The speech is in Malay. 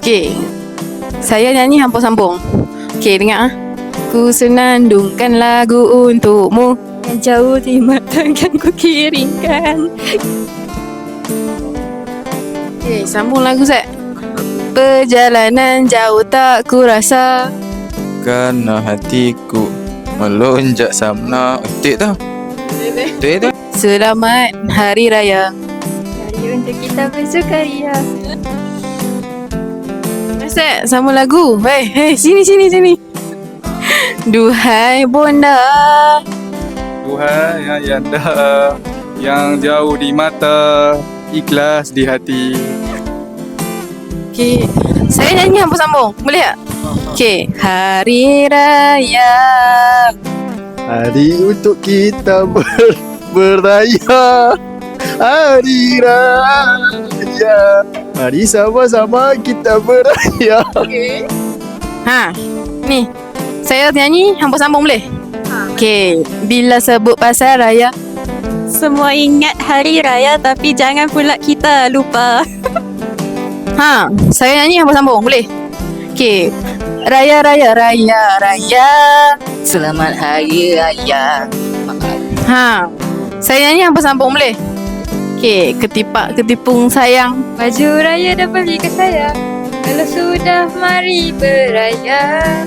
Okey. Saya nyanyi hampa sambung. Okey, dengar ah. Ku senandungkan lagu untukmu, yang jauh di mata kan ku kirimkan. Okey, sambung lagu Zat. Perjalanan jauh tak ku rasa, Karena hatiku melonjak samna. Betul tau. Betul tau. Selamat Hari Raya. Hari untuk kita bersukaria. Zat, sambung lagu. Hei, sini. Duhai bonda. Tuhan ayanda yang jauh di mata, ikhlas di hati. Okey, saya nyanyi hampa sambung. Boleh tak? Okey, Hari Raya. Hari untuk kita berraya. Hari Raya. Hari sama-sama kita berraya. Okey. Ni. Saya nyanyi hampa sambung boleh? Okey, bila sebut pasal raya, Semua ingat hari raya tapi jangan pula kita lupa. saya nyanyi hampa sambung boleh? Okey. Raya. Selamat Hari Raya. Saya nyanyi hampa sambung boleh? Okey, ketipak ketipung sayang. Baju raya dah beli ke saya. Kalau sudah mari beraya.